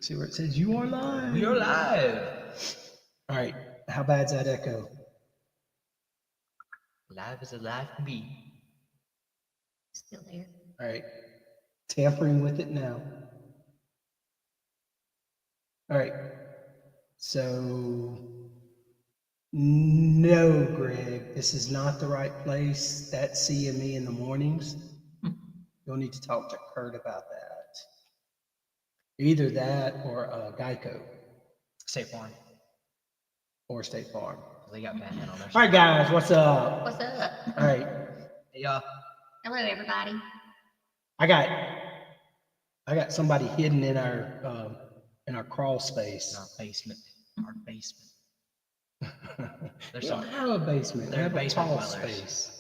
See where it says you are live. We are live. All right. How bad's that echo? Live as a live can be. Still there. All right. Tampering with it now. All right. So, no, Greg, this is not the right place. That's CME in the mornings. You'll need to talk to Kurt about that. Either that or Geico State Farm. or State Farm. They got Batman on their All right, guys, what's up? What's up? All right. Hey, y'all. Hello, everybody. I got somebody hidden in our crawl space. In our basement. Our basement. We don't have a basement. We They're have a basement crawl dwellers. space.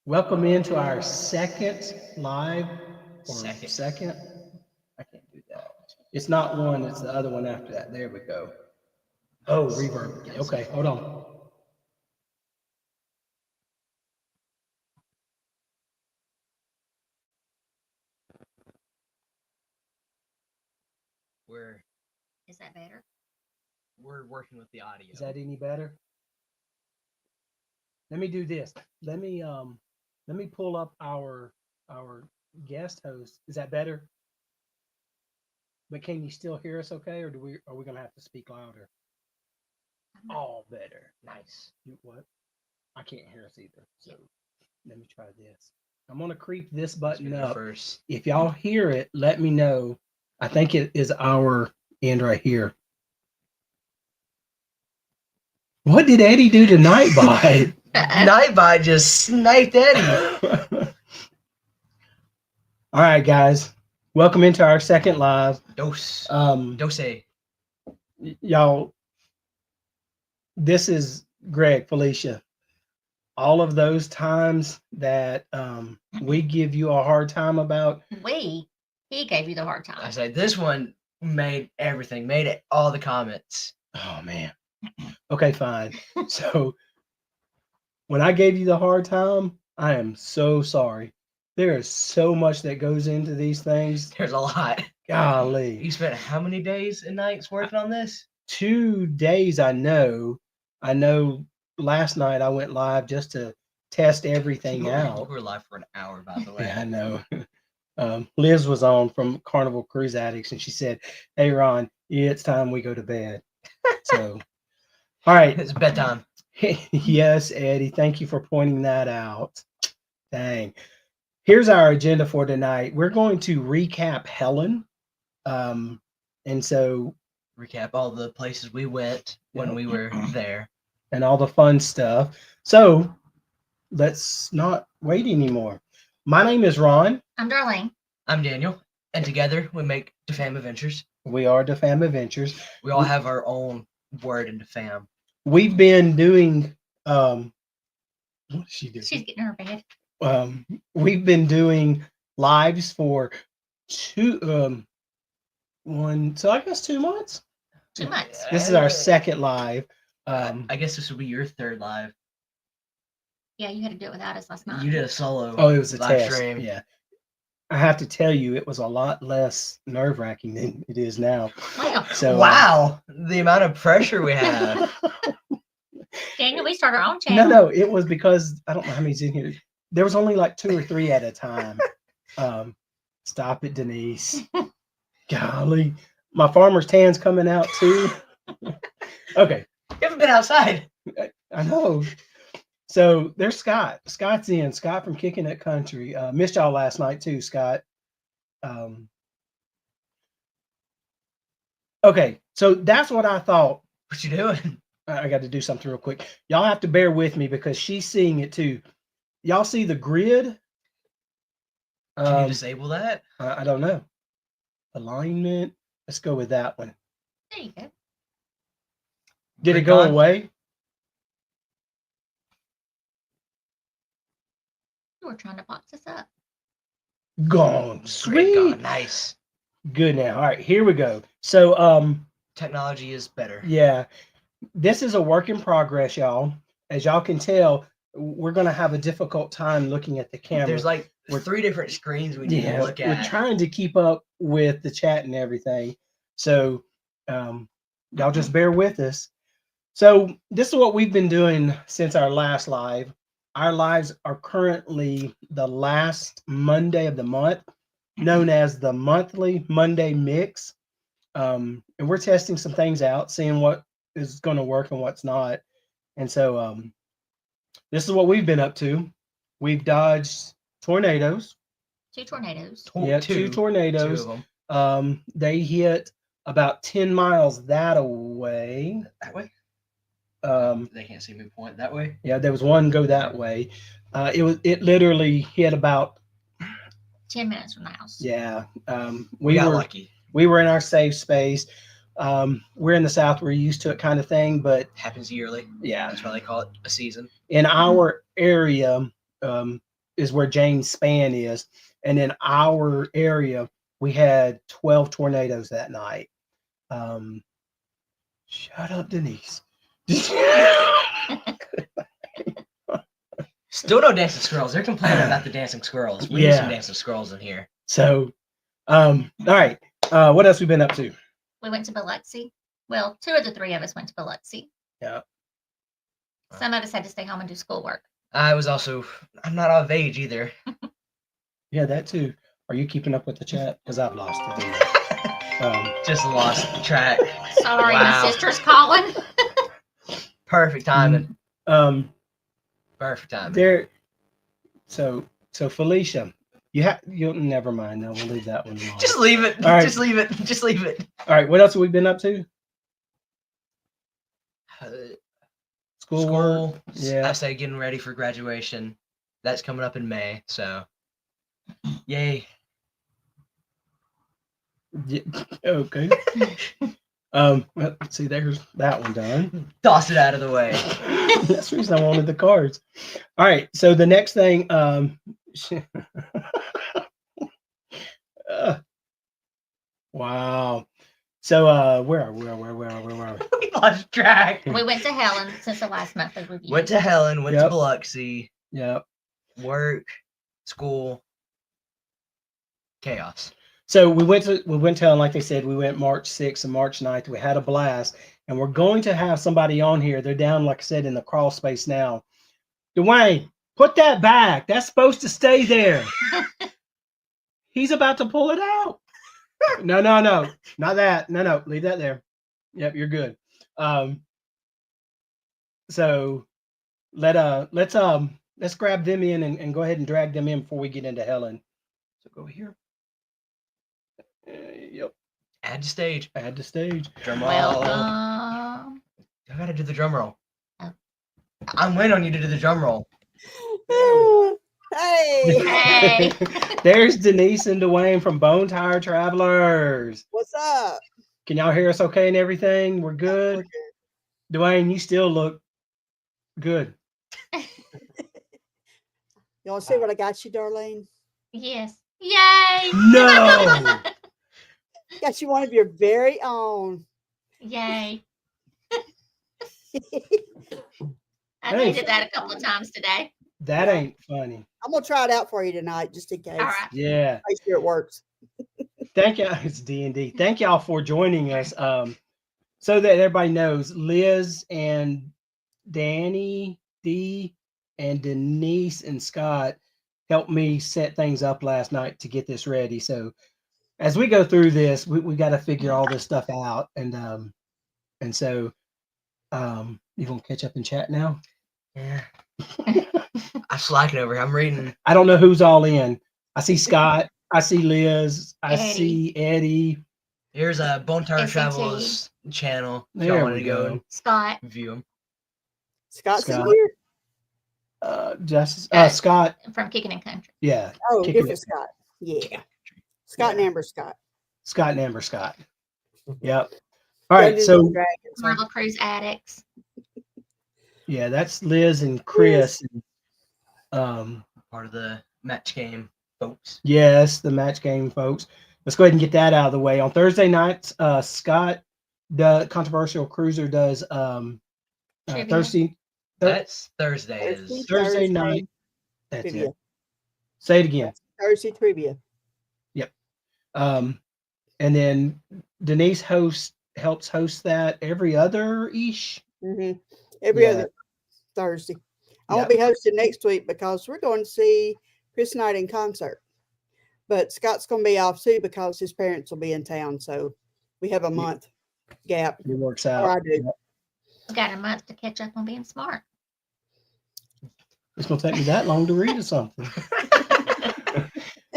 Welcome into our second live. Or Second. I can't do that. It's not one, it's the other one after that. There we go. Oh, reverb. Okay, hold on. Is that better? We're working with the audio. Is that any better? Let me do this. Let me pull up our guest host. Is that better? But can you still hear us okay, or are we gonna have to speak louder? All better. Nice. What? I can't hear us either. So let me try this. I'm gonna creep this button up. First. If y'all hear it, let me know. I think it is our end right here. What did Eddie do to Nightbot? Nightbot just sniped Eddie. All right, guys. Welcome into our second live. Dose. Y'all, this is Greg, Felicia. All of those times that we give you a hard time about. He gave you the hard time. I said this one made everything, made it all the comments. Oh man. Okay, fine. So when I gave you the hard time, I am so sorry. There is so much that goes into these things. There's a lot. Golly. You spent how many days and nights working on this? 2 days, I know. Last night I went live just to test everything out. You were live for an hour, by the way. Yeah, I know. Liz was on from Carnival Cruise Addicts, and she said, "Hey, Ron, it's time we go to bed." So, all right. It's bedtime. Yes, Eddie. Thank you for pointing that out. Dang. Here's our agenda for tonight. We're going to recap Helen. And so recap all the places we went when we were there. And all the fun stuff. So let's not wait anymore. My name is Ron. I'm Darlene. I'm Daniel. And together we make Defam Adventures. We are Defam Adventures. We all have our own word in Defam. We've been doing what is she doing? She's getting her bed. We've been doing lives for 2 months. 2 months. This is our second live. I guess this will be your third live. Yeah, you had to do it without us last night. You did a solo. Oh, it was a live test. Stream. Yeah. I have to tell you, it was a lot less nerve-wracking than it is now. Wow. So, wow, the amount of pressure we have. Daniel, we start our own channel. No, it was because I don't know how many's in here. There was only like 2 or 3 at a time. Stop it, Denise. Golly, my farmer's tan's coming out too. Okay. You haven't been outside. I know. So there's Scott. Scott's in. Scott from Kicking It Country. Missed y'all last night too, Scott. Okay, so that's what I thought. What you doing? I got to do something real quick. Y'all have to bear with me because she's seeing it too. Y'all see the grid? Can you disable that? I don't know. Alignment. Let's go with that one. There you go. Did it go away? You were trying to box us up. Gone. Sweet. Gone. Nice. Good now. All right, here we go. So technology is better. Yeah. This is a work in progress, y'all. As y'all can tell, we're gonna have a difficult time looking at the camera. There's like We're- 3 different screens we need to Yeah, look we're at. trying to keep up with the chat and everything. So y'all just bear with us. So this is what we've been doing since our last live. Our lives are currently the last Monday of the month, known as the monthly Monday mix. And we're testing some things out, seeing what is going to work and what's not. And so this is what we've been up to. We've dodged tornadoes. 2 tornadoes. Yeah, two two tornadoes. of them. They hit about 10 miles that away. That way? Um, They can't see me point that way. yeah, there was one go that way. It literally hit about 10 minutes from the house. yeah. We got lucky. We were in our safe space. We're in the South. We're used to it, kind of thing. But Happens yearly. yeah, That's why they call it a season. in our area is where James Span is, and in our area we had 12 tornadoes that night. Shut up, Denise. Still no dancing squirrels. They're complaining about the dancing squirrels. We need Yeah. some dancing squirrels in here. So, all right. What else we been up to? We went to Biloxi. Well, 2 of the 3 of us went to Biloxi. Yeah. Some of us had to stay home and do schoolwork. I'm not of age either. Yeah, that too. Are you keeping up with the chat? Because I've lost it. Just lost track. Sorry, Wow. my sister's calling. Perfect timing. Perfect timing. There. So Felicia, you'll never mind. No, we'll leave that one alone. Just leave it. All right. Just leave it. Just leave it. All right. What else have we been up to? Schoolwork. School. Yeah. I say getting ready for graduation. That's coming up in May. So, yay. Yeah, okay. Well, see, there's that one done. Toss it out of the way. That's the reason I wanted the cards. All right. So the next thing, wow. So where are we? We lost track. We went to Helen since the last monthly review. Went to Helen. Went to Yep. Biloxi. Yep. Work. School. Chaos. So we went to Helen, like they said, we went March 6th and March 9th. We had a blast, and we're going to have somebody on here. They're down, like I said, in the crawl space now. Dwayne, put that back. That's supposed to stay there. He's about to pull it out. No, not that. No, leave that there. Yep, you're good. So let's grab them in and go ahead and drag them in before we get into Helen. So go here. Yep. Add to stage. Add to stage. Drum roll. Welcome. I gotta do the drum roll. Oh. I'm waiting on you to do the drum roll. Hey, Hey. There's Denise and Dwayne from Bone Tire Travelers. what's up? Can y'all hear us okay and everything? We're good. We're good. Dwayne, you still look good. You want to see what I got you, Darlene? Yes. Yay. No. Got you one of your very own. Yay. I Hey. needed that a couple of times today. That ain't funny. I'm gonna try it out for you tonight, just in case. All right. Yeah. Make sure it works. Thank y'all. It's D&D. Thank y'all for joining us. So that everybody knows, Liz and Danny, Dee, and Denise and Scott helped me set things up last night to get this ready. So as we go through this, we got to figure all this stuff out. And so you gonna catch up and chat now? Yeah. I'm slacking over here. I'm reading. I don't know who's all in. I see Scott. I see Liz. I Eddie. see Eddie. Here's a Bone Tire SAT. Travels channel. If There y'all want we to go go. and Scott. view them. Scott's in Scott. here. Scott. From Kicking and Country. Yeah. Oh, Kicking different it. Scott. Yeah. Scott and Amber Scott. Scott and Amber Scott. Yep. All right. Dungeons So and Dragons, huh? Marble Cruise Addicts. yeah, that's Liz and Chris. Part of the match game, folks. Yes, the match game, folks. Let's go ahead and get that out of the way. On Thursday nights, Scott, the Controversial Cruiser, does Trivia. Thursday That's Thursday. Is Thursday night. That's trivia. it. Say it again. Thursday trivia. And then Denise helps host that every other ish. Hmm Every Yeah. other Thursday. I won't Yep. be hosting next week because we're going to see Chris Knight in concert. But Scott's going to be off too because his parents will be in town. So we have a month gap. It works Or I out. do. We got a month to catch up on being smart. It's gonna take me that long to read or something.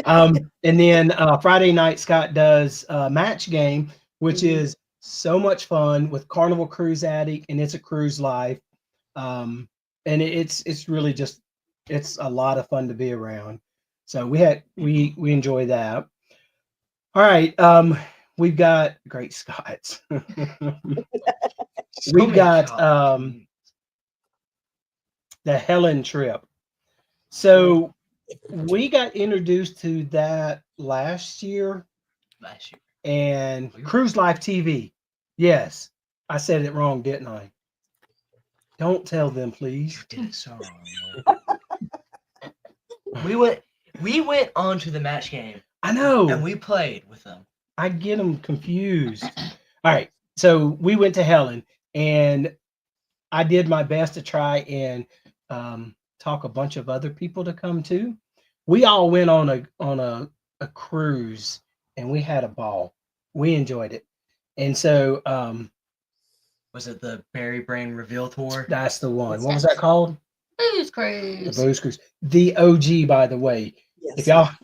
And then Friday night Scott does match game, which Mhm. is so much fun with Carnival Cruise Addict, and it's a cruise life. And it's really just it's a lot of fun to be around. So we enjoy that. All right. We've got great Scots. so We've many got copies. the Helen trip. So we got introduced to that last year last year. and Cruise Life TV. Yes, I said it wrong, didn't I? Don't tell them, You please. did it so wrong. Man. We went on to the match game I know. and we played with them. I get them confused. All right. So we went to Helen and I did my best to try and talk a bunch of other people to come too. We all went on a cruise and we had a ball. We enjoyed it. And so Was it the Berry Brain Reveal Tour? that's the one. What was that called? Booze The cruise. Booze Cruise. The OG, by the way. If Yes.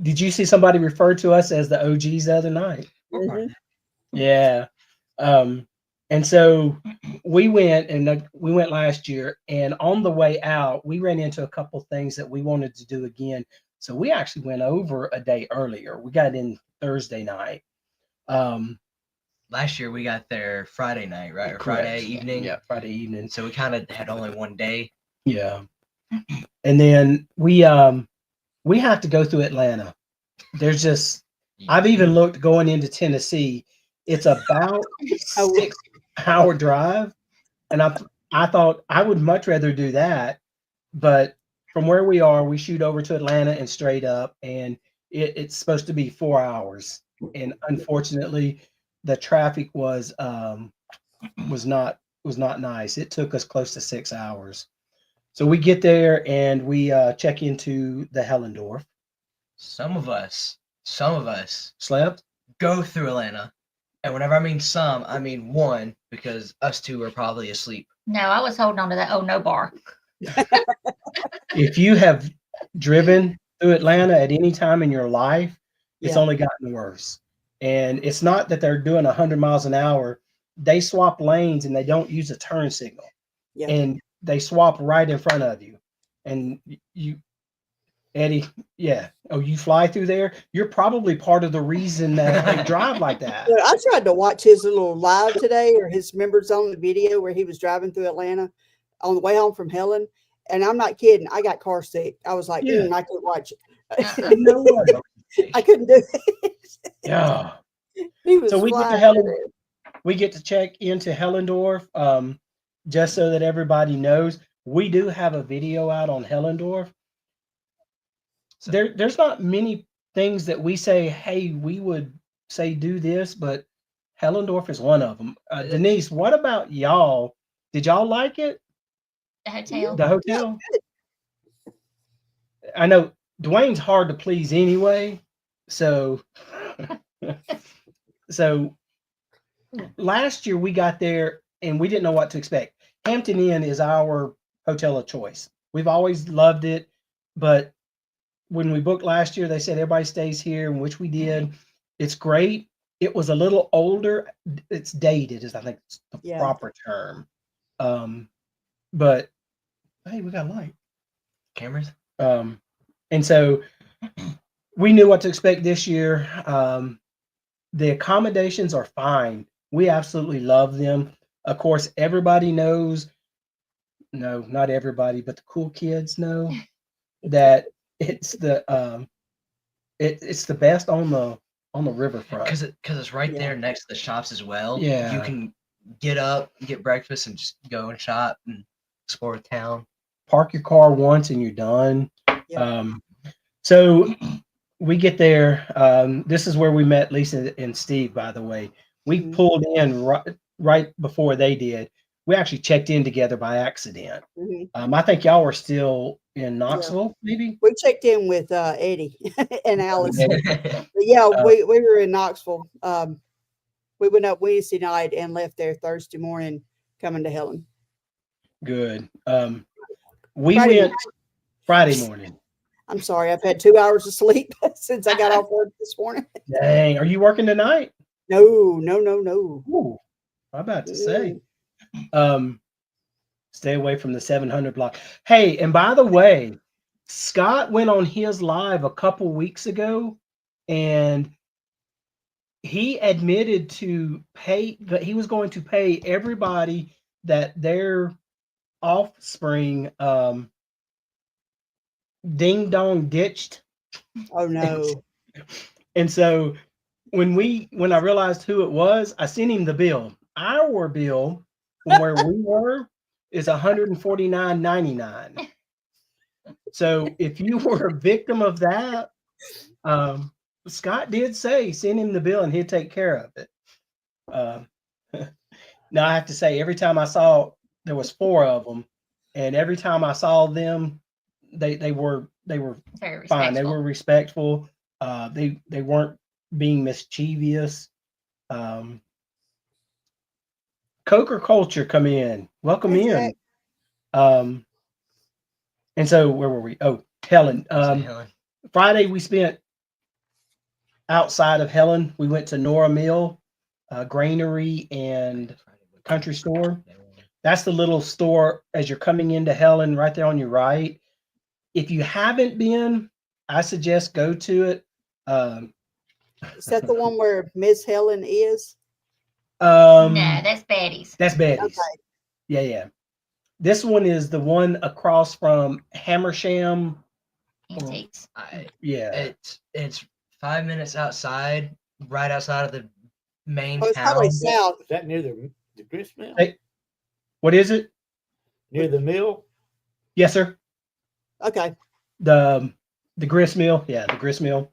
did you see somebody refer to us as the OGs the other night? Mhm. Yeah. And so we went last year, and on the way out, we ran into a couple things that we wanted to do again. So we actually went over a day earlier. We got in Thursday night. Last year we got there Friday night, right? Or Correct. Friday evening. Yeah, Friday evening. So we kind of had only one day. Yeah. And then we have to go through Atlanta. There's just I've even looked going into Tennessee. It's about Oh. 6-hour drive. And I thought I would much rather do that. But from where we are, we shoot over to Atlanta and straight up, and it's supposed to be 4 hours. And unfortunately, the traffic was not nice. It took us close to 6 hours. So we get there and we check into the Hellendorf. Some of us Slept. go through Atlanta. And whenever I mean some, I mean one, because us two are probably asleep. No, I was holding on to that. Oh, no bar. If you have driven through Atlanta at any time in your life, it's Yeah. only gotten worse. And it's not that they're doing 100 miles an hour. They swap lanes and they don't use a turn signal. Yeah. And they swap right in front of you. And you, Eddie, yeah. Oh, you fly through there? You're probably part of the reason that I drive like that. But I tried to watch his little live today or his members only video where he was driving through Atlanta on the way home from Helen. And I'm not kidding. I got car sick. I was like, Yeah. I couldn't watch it. No way. I couldn't do it. Yeah. He was So we get to flying Helen. through. We get to check into Hellendorf. Just so that everybody knows, we do have a video out on Hellendorf. So, There's not many things that we say, hey, we would say do this, but Hellendorf is one of them. Denise, what about y'all? Did y'all like it? The hotel. The hotel? I know Dwayne's hard to please anyway. So last year we got there and we didn't know what to expect. Hampton Inn is our hotel of choice. We've always loved it, but when we booked last year, they said everybody stays here, which we did. It's great. It was a little older. It's dated, is I think the proper term. But hey, we got light cameras. And so we knew what to expect this year. The accommodations are fine. We absolutely love them. Of course, everybody knows. No, not everybody, but the cool kids know that it's the it's the best on the riverfront because it's right there next to the shops as well. Yeah, you can get up, get breakfast, and just go and shop. And explore town. Park your car once and you're done. Yeah. So we get there. This is where we met Lisa and Steve, by the way. We Mhm. pulled in right before they did. We actually checked in together by accident. Mhm. I think y'all were still in Knoxville, maybe. We checked in with Eddie and Alice. Yeah. But yeah, Uh, we were in Knoxville. We went up Wednesday night and left there Thursday morning, coming to Helen. Good. We Friday went Friday morning. I'm sorry, I've had 2 hours of sleep since I got off work this morning. Dang, are you working tonight? No. Ooh, I'm about to say. Stay away from the 700 block. Hey, and by the way, Scott went on his live a couple weeks ago, and he admitted to pay that he was going to pay everybody that their offspring ding dong ditched. Oh no. And so when I realized who it was, I sent him the bill. Our bill from where we were is $149.99. So if you were a victim of that, Scott did say send him the bill and he'd take care of it. Now I have to say, every time I saw, there was 4 of them, and every time I saw them, they were Very fine. They respectful. were respectful. They weren't being mischievous. Coker Culture come in. Welcome Hey, in. Zach. And so where were we? Oh, Helen. Say Helen. Friday we spent outside of Helen. We went to Nora Mill, Granary, and Country Store. That's the little store as you're coming into Helen, right there on your right. If you haven't been, I suggest go to it. Is that the one where Miss Helen is? No, that's Betty's. That's Betty's. Okay. Yeah. This one is the one across from Hammersham. Antiques. Yeah. It's 5 minutes outside, right outside of the main Oh, it's probably town. south. Is that near the grist mill? Hey. What is it? Near the mill? Yes, sir. Okay. The grist mill. Yeah, the grist mill.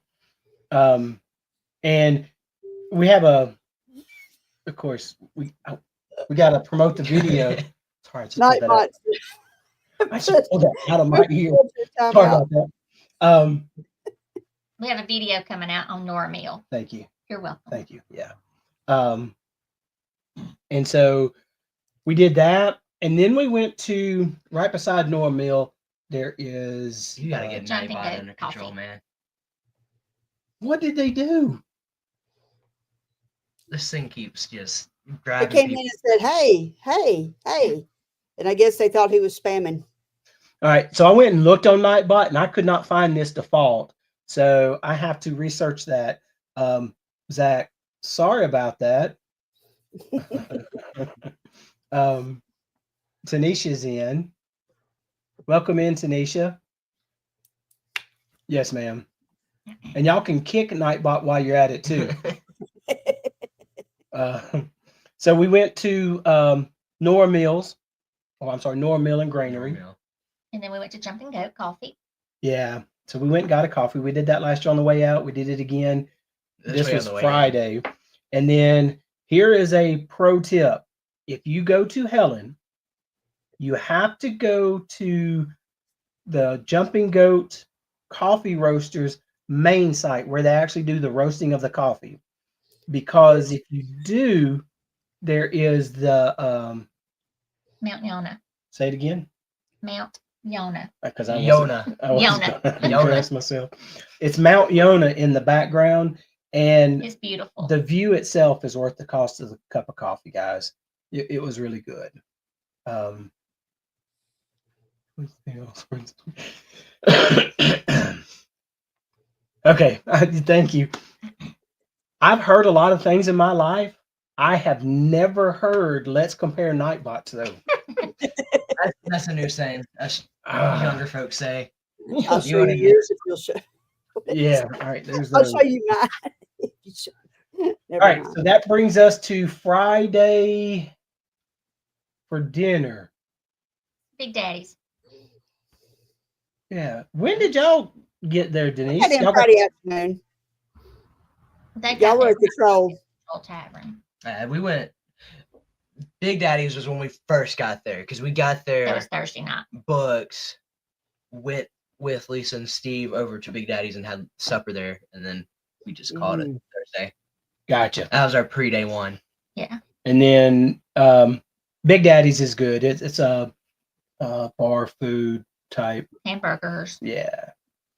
And we have of course, we got to promote the video. It's hard to pull that out. Nightbot. I should pull that out of my ear. Time Sorry out. about that. We have a video coming out on Nora Mill. Thank you. You're welcome. Thank you. Yeah. And so we did that, and then we went to right beside Nora Mill. There is You gotta get Jumping Nightbot Goat under control, coffee. man. what did they do? This thing keeps just They driving came people. in and said, hey. And I guess they thought he was spamming. All right, so I went and looked on Nightbot, and I could not find this default. So I have to research that. Zach, sorry about that. Tanisha's in. Welcome in, Tanisha. Yes, ma'am. And y'all can kick Nightbot while you're at it too. So we went to Nora Mills. Oh, I'm sorry, Nora Mill and Granary. And then we went to Jumping Goat Coffee. Yeah. So we went and got a coffee. We did that last year on the way out. We did it again. This was Friday. And then here is a pro tip. If you go to Helen, you have to go to the Jumping Goat Coffee Roasters main site where they actually do the roasting of the coffee. Because if you do, there is the Mount Yona. say it again. Mount Yona. Because I Yona. wasn't Yona. gonna embarrass myself. It's Mount Yona in the background, and It's beautiful. the view itself is worth the cost of the cup of coffee, guys. It was really good. Okay, thank you. I've heard a lot of things in my life. I have never heard "Let's compare Nightbot" to them. That's a new saying. That's younger folks say. I'll You show wanna you get- yours if you'll show. Yeah, all right. There's I'll those. show you mine. if you show. Never All right, mind. so that brings us to Friday for dinner. Big Daddy's. Yeah. When did y'all get there, Denise? Got in Y'all got- Friday afternoon. They Y'all got were their at the Troll. Troll Tavern. We went. Big Daddy's was when we first got there because we got there. That was Thursday night. Books with Lisa and Steve over to Big Daddy's and had supper there, and then we just called it Thursday. Gotcha. That was our pre-day one. Yeah. And then Big Daddy's is good. It's a bar food type. Hamburgers. Yeah.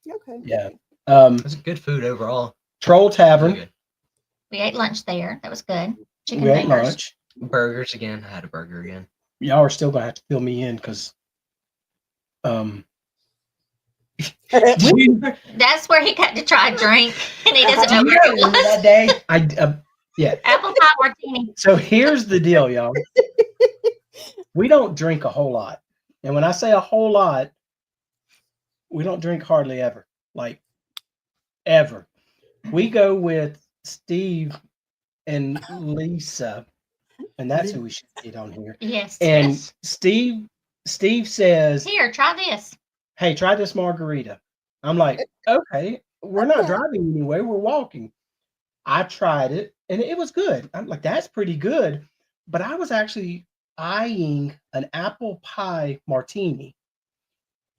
Okay. Yeah. It was good food overall. Troll Tavern. Really good. We ate lunch there. That was good. Chicken We ate fingers. lunch. Burgers again. I had a burger again. Y'all are still gonna have to fill me in because That's where he got to try a drink, and he doesn't know where it Remember that was. day? yeah. Apple pie martini. So here's the deal, y'all. We don't drink a whole lot. And when I say a whole lot, we don't drink hardly ever. Like ever. We go with Steve and Lisa, and that's who we should get on here. Yes. And yes. Steve says, Here, try this. hey, try this margarita. I'm like, okay, we're not driving anyway, we're walking. I tried it and it was good. I'm like, that's pretty good. But I was actually eyeing an apple pie martini.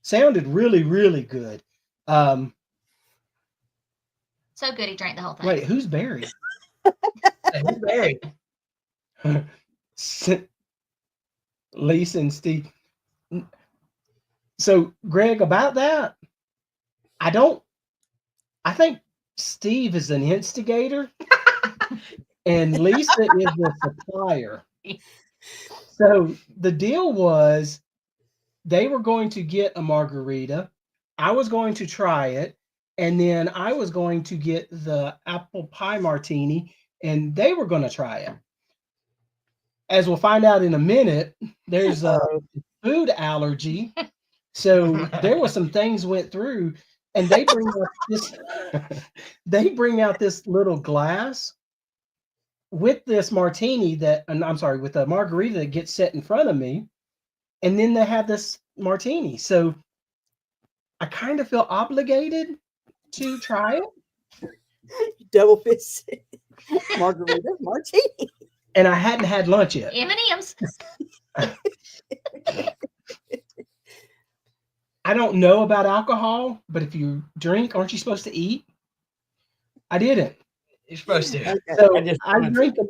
Sounded really, really good. So good he drank the whole thing. Wait, who's Barry? Who's Barry? Lisa and Steve. So, Greg, about that, I think Steve is an instigator and Lisa is the supplier. So the deal was they were going to get a margarita. I was going to try it. And then I was going to get the apple pie martini and they were going to try it. As we'll find out in a minute, there's a food allergy. So there was some things went through, and they bring out this they bring out this little glass with this martini with a margarita that gets set in front of me, and then they have this martini. So I kind of feel obligated to try it. Double fisted margarita martini. And I hadn't had lunch yet. M&M's. I don't know about alcohol, but if you drink, aren't you supposed to eat? I didn't. You're supposed to. Okay. So That just I ruins drink them.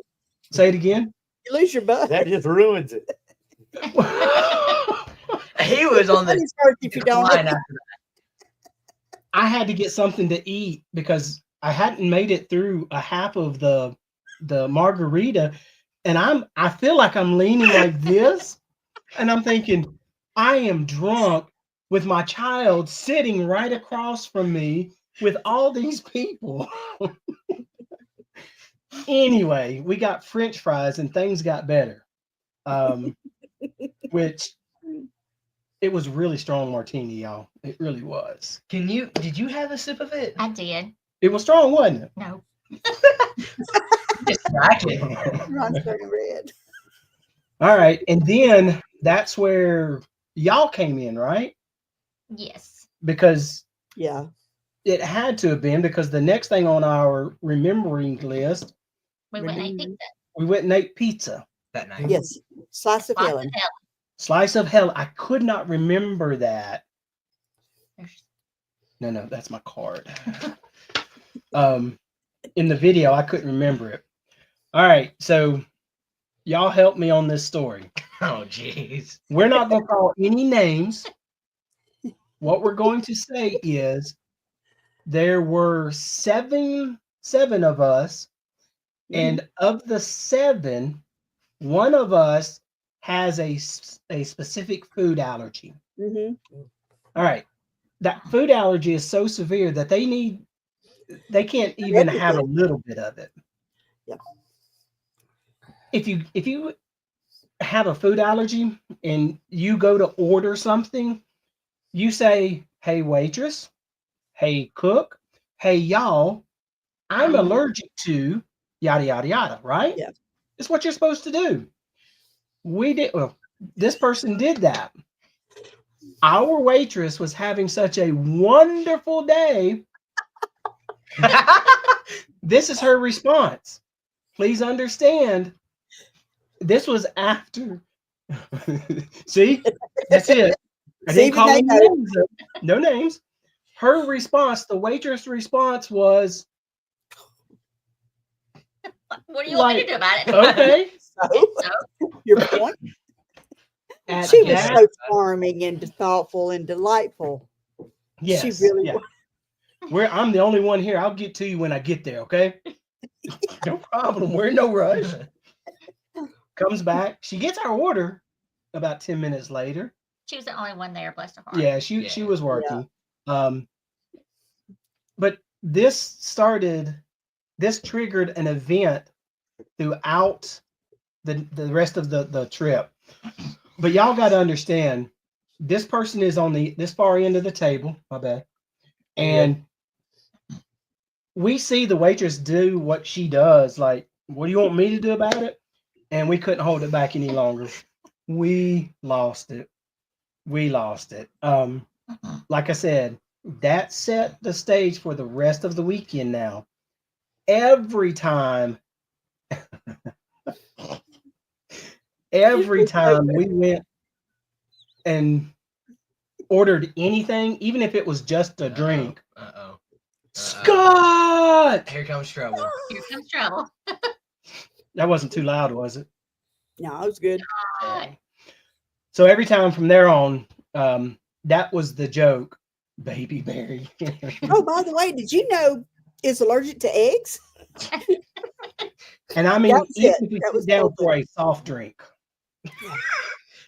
Say it again. You lose your butt. That just ruins it. He was on the It's hard if you don't. decline after that. I had to get something to eat because I hadn't made it through a half of the margarita, and I feel like I'm leaning like this, and I'm thinking I am drunk with my child sitting right across from me with all these people. Anyway, we got French fries and things got better. Which it was really strong martini, y'all. It really was. Did you have a sip of it? I did. It was strong, wasn't it? No. Distracted. Ron's turning red. All right. And then that's where y'all came in, right? Yes. Because Yeah. it had to have been, because the next thing on our remembering list, We went and ate Remember? pizza. we went and ate pizza. That night. Yes. Slice of Lots Helen. of hell. Slice of hell. I could not remember that. There's- No, that's my card. In the video, I couldn't remember it. All right. So y'all help me on this story. Oh, jeez. We're not going to call any names. What we're going to say is there were seven of us, and of the seven, one of us has a specific food allergy. Mm-hmm. All right. That food allergy is so severe that they can't even have a little bit of it. Yeah. If you have a food allergy and you go to order something, you say, "Hey waitress, hey cook, hey y'all, I'm allergic to yada yada yada," right? Yeah. It's what you're supposed to do. Well, this person did that. Our waitress was having such a wonderful day. This is her response. Please understand, this was after. See, that's it. I See, didn't call they any know. names. No names. Her response, the waitress' response was, What do you want me like, to do about it? okay. So, So, your point. At She was gas, so charming and thoughtful and delightful. yes, She really yeah. was. I'm the only one here. I'll get to you when I get there, okay? No problem. We're in no rush. Comes back. She gets our order about 10 minutes later. she was the only one there, bless her heart. Yeah, she Yeah. was working. But this triggered an event throughout the rest of the trip. But y'all got to understand, this person is on this far end of the table. My bad. And we see the waitress do what she does. Like, what do you want me to do about it? And we couldn't hold it back any longer. We lost it. Like I said, that set the stage for the rest of the weekend now. Every time we went and ordered anything, even if it was just a drink, Scott! Here comes trouble. Here comes trouble. That wasn't too loud, was it? No, it was good. So every time from there on, that was the joke, baby Mary. Oh, by the way, did you know it's allergic to eggs? And I mean, That's even it. if you That was sit the down whole for a soft drink. I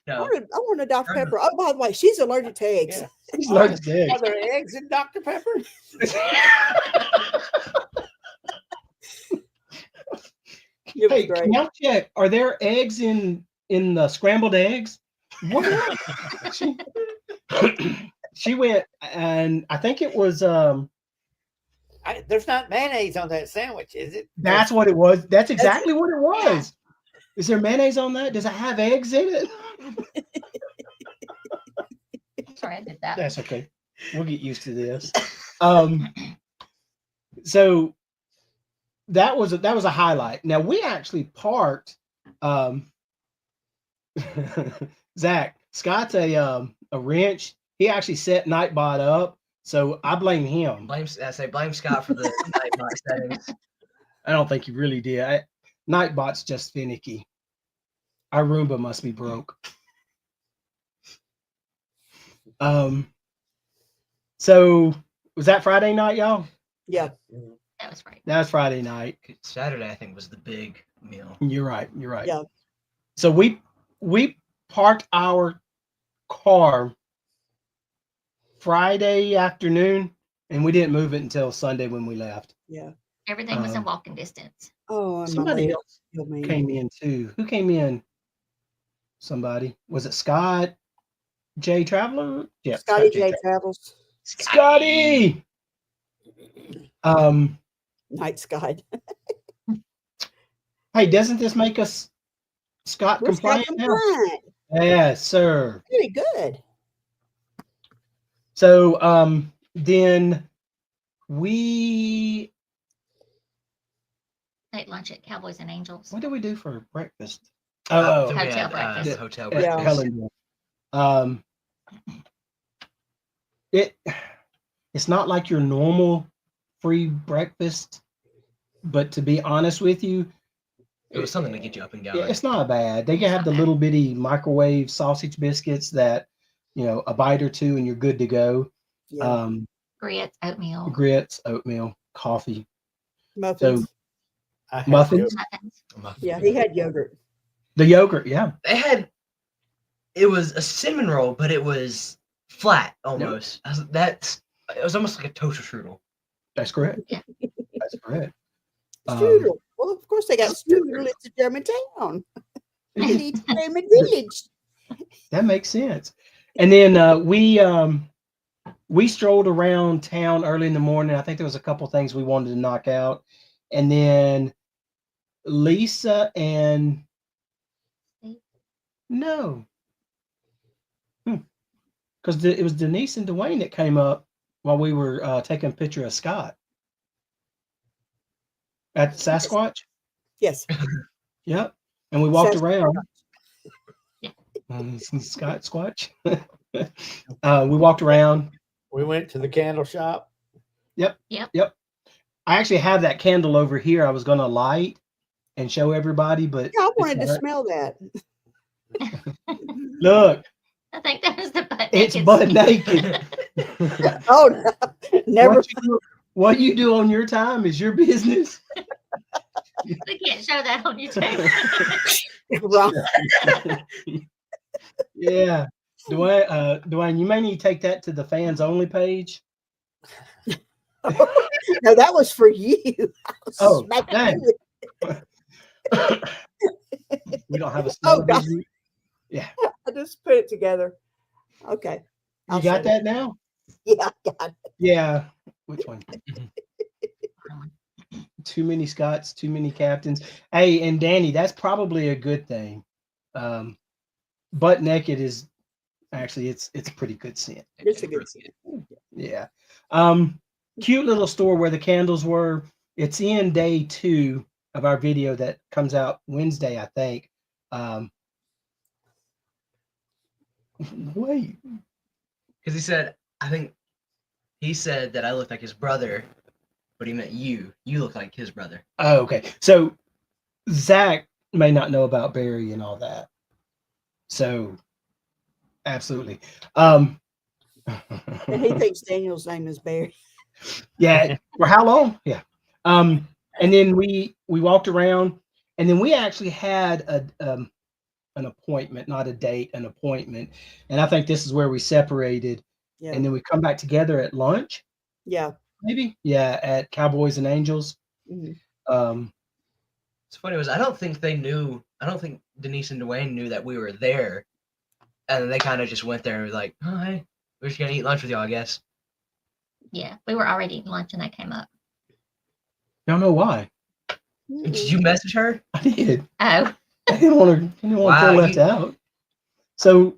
No, wanted Dr. Pepper. Oh, by the way, she's allergic to eggs. Yeah. She's allergic to eggs. Are there eggs in Dr. Pepper? It was Hey, great. can y'all check? Are there eggs in the scrambled eggs? What? She went, and I think it was There's not mayonnaise on that sandwich, is it? that's what it was. That's exactly what it was. Is there mayonnaise on that? Does it have eggs in it? Sorry, I did that. That's okay. We'll get used to this. So that was a highlight. Now we actually parked. Zach, Scott's a wrench. He actually set Nightbot up, so I blame him. blame Scott for the Nightbot settings. I don't think he really did. Nightbot's just finicky. Our Roomba must be broke. So was that Friday night, y'all? Yeah. That was right. That was Friday night. Saturday, I think, was the big meal. You're right. Yeah. So we parked our car Friday afternoon, and we didn't move it until Sunday when we left. Yeah. Everything was in walking distance. Oh, and my Somebody leg else killed me. came in too. Who came in? Somebody. Was it Scott J Traveler? Yeah, Scotty Scott J Travels. Scotty. Night Scott. Hey, doesn't this make us Scott We're Scott compliant now? compliant. Yes, sir. Very good. So then we Ate lunch at Cowboys and Angels. what did we do for breakfast? So we Hotel had, breakfast. the hotel at breakfast. Helen. It's not like your normal free breakfast, but to be honest with you, It was something to get you up and yeah, going. it's not bad. They have the little bitty microwave sausage biscuits that, a bite or two and you're good to go. Yeah. Grits, oatmeal, Grits, oatmeal, coffee, Muffins. I had muffins, muffins. Yeah, he had yogurt. the yogurt. Yeah, It was a cinnamon roll, but it was flat almost. It was almost like a toaster strudel. that's correct. Yeah. That's correct. Strudel. Well, of course they got strudel. It's a German town. You can eat German village. That makes sense. And then we strolled around town early in the morning. I think there was a couple things we wanted to knock out, and then Lisa and no, because it was Denise and Dwayne that came up while we were taking a picture of Scott at Sasquatch. Yes. Yep. And we walked Sasquatch. around. Scott Squatch. We walked around. We went to the candle shop. Yep. I actually have that candle over here. I was going to light and show everybody, but Yeah, I it's wanted to not- smell that. look, I think that was the butt it's naked butt scene. naked. Oh, no, never. What you do on your time is your business. We can't show that on YouTube. Wrong. Yeah. Dwayne, you may need to take that to the fans only page. No, that was for you. I was Oh, smacking dang. you with- We don't have a Oh, God. smell. Yeah. I just put it together. Okay. You I'll got show that now? Yeah, I got it. Yeah. Which one? Too many Scots, too many captains. Hey, and Danny, that's probably a good thing. Butt naked is actually it's a pretty good scent. It's a good scene. Yeah. Cute little store where the candles were. It's in day 2 of our video that comes out Wednesday, I think. Wait. Because he said that I looked like his brother, but he meant you. You look like his brother. Oh, okay. So Zach may not know about Barry and all that. So absolutely. And he thinks Daniel's name is Barry. Yeah. For how long? Yeah. And then we walked around, and then we actually had an appointment, not a date, an appointment. And I think this is where we separated. Yeah. And then we come back together at lunch, Yeah. maybe. Yeah, at Cowboys and Angels. Mhm. It's funny was I don't think Denise and Dwayne knew that we were there. And they kind of just went there and was like, oh, hey, we're just going to eat lunch with y'all, I guess. Yeah, we were already eating lunch and that came up. Don't know why. Did you message her? I did. Oh, I didn't want to feel Wow, left out. So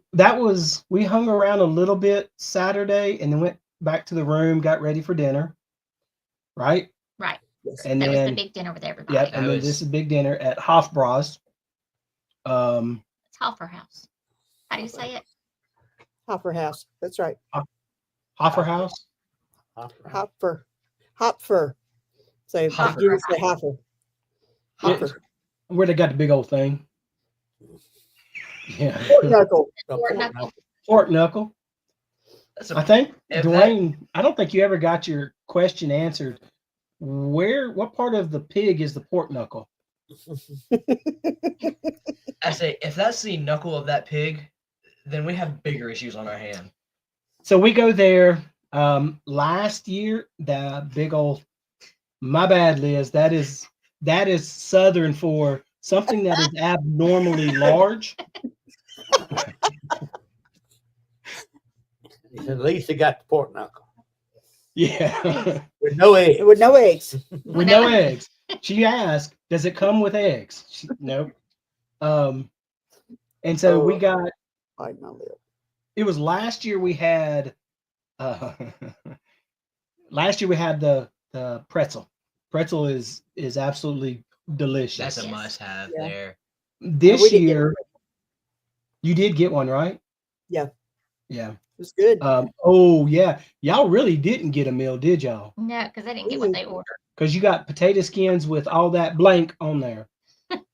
we hung around a little bit Saturday and then went back to the room, got ready for dinner. Right? right. Yes. And That was then the big dinner with everybody. yep, and then this is big dinner at Hofbrau's. It's Hoffer House. How do you say it? Hopper House. That's right. Hoffer House. Hopper. Hopfer. So Hopper. you say Hopper. Yeah. Hopper. Where they got the big old thing. Yeah. Pork knuckle. Pork knuckle. Pork knuckle. That's I think if Dwayne, I don't think you ever got your question answered. What part of the pig is the pork knuckle? I say, if that's the knuckle of that pig, then we have bigger issues on our hand. So we go there. Last year, the big old, my bad, Liz. That is Southern for something that is abnormally large. At least he got the pork knuckle Yeah. with no egg. With no eggs. With no eggs. She asked, "Does it come with eggs?" Nope. And so we got. Bite my lip. It was last year we had. Last year we had the pretzel. Pretzel is absolutely delicious. That's a Yes. must-have Yeah. there. This we did get year, you did get one, right? Yeah. Yeah. It was good. Oh yeah, y'all really didn't get a meal, did y'all? No, because they didn't get what they ordered. Because you got potato skins with all that blank on there.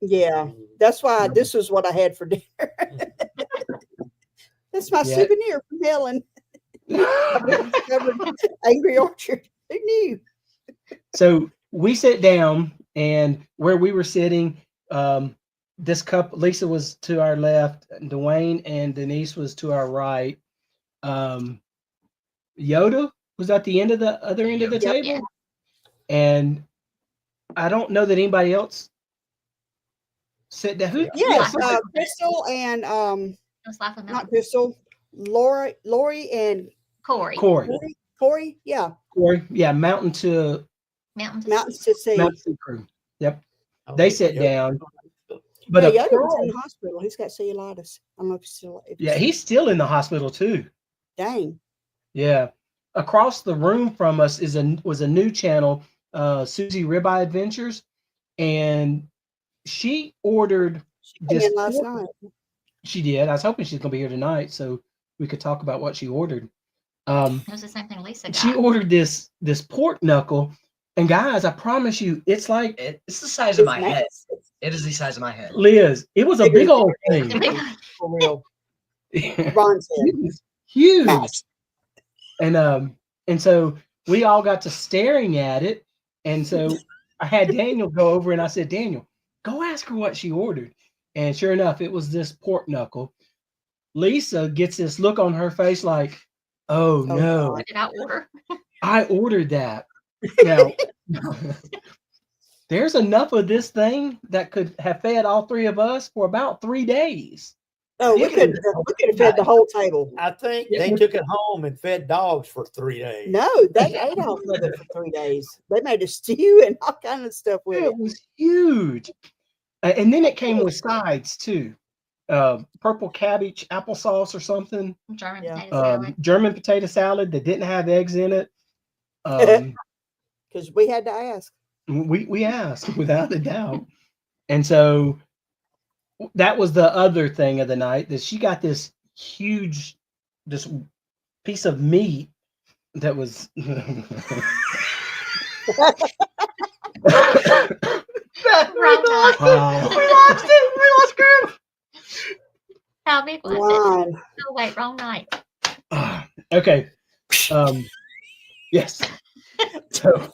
Yeah. That's why this was what I had for dinner. That's my Yeah. souvenir from Helen. I discovered Angry Orchard. Who knew? So we sat down, and where we were sitting, this couple, Lisa was to our left, Dwayne and Denise was to our right. Yoda was at the other end of the Yep. table, Yeah. and I don't know that anybody else sat down. Who? Yes, somebody- Crystal and It was Life of not Mountain. Crystal, Lori and Corey. Corey, yeah, Mountain to Mountain to Mountains Sea. to Sea. Mountain Sea Crew. Yep, Oh, they sit yep. down. But Yeah, a Yoda was pearl- in the hospital. He's got cellulitis. I don't know if he's still. yeah, he's still in the hospital too. Dang. Yeah. Across the room from us was a new channel, Susie Ribeye Adventures, and she ordered She came this. in last night. She did. I was hoping she's gonna be here tonight so we could talk about what she ordered. It was the same thing Lisa got. She ordered this pork knuckle, and guys, I promise you, it's like It's the size of my It's head. massive. It is the size of my head. Liz. It was a Bigger big than old The thing. big- For real. It Ron said. was huge. Massive. And so we all got to staring at it. And so I had Daniel go over and I said, Daniel, go ask her what she ordered. And sure enough, it was this pork knuckle. Lisa gets this look on her face like, oh Oh, no, What did I order? I ordered that. Now, there's enough of this thing that could have fed all three of us for about 3 days. Oh, we could have fed the whole table. I think Yeah, they we- took it home and fed dogs for 3 days. No, they ate off of it for 3 days. They made a stew and all kind of stuff with It it. was huge. And then it came with sides too. Purple cabbage applesauce or something. German Yeah. potato salad. German potato salad that didn't have eggs in it. Because we had to ask. We asked without a doubt. And so that was the other thing of the night, that she got this huge, this piece of meat that was Wrong night. Wow. We lost it. We lost Griff. How big was it? Ron. Oh, wait, wrong night. Okay. Yes. So,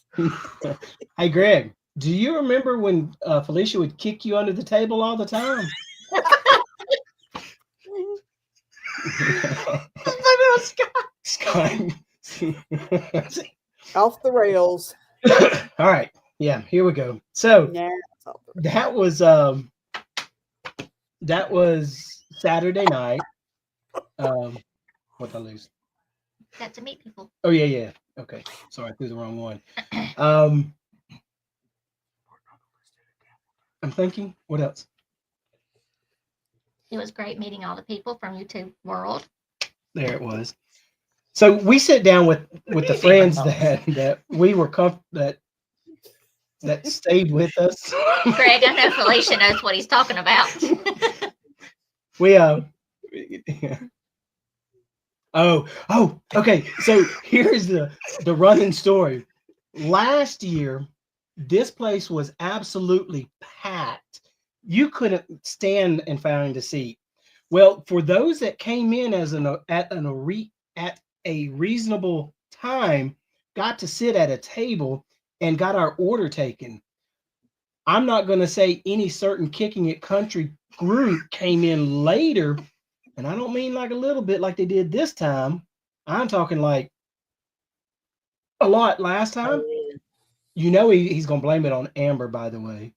hey, Greg, do you remember when Felicia would kick you under the table all the time? Scott. Off the rails. All right. Yeah, here we go. So Yeah. it's off the- that was Saturday night. What did I lose? Got to meet people. Oh yeah. Okay. Sorry, I threw the wrong one. I'm thinking, what else? It was great meeting all the people from YouTube world. There it was. So we sit down with the friends that we were that stayed with us. Greg, I know Felicia knows what he's talking about. We okay. So here's the running story. Last year, this place was absolutely packed. You couldn't stand and find a seat. Well, for those that came in at a reasonable time, got to sit at a table and got our order taken. I'm not going to say any certain Kicking It Country group came in later, and I don't mean like a little bit like they did this time. I'm talking like a lot last time. You know he's going to blame it on Amber, by the way.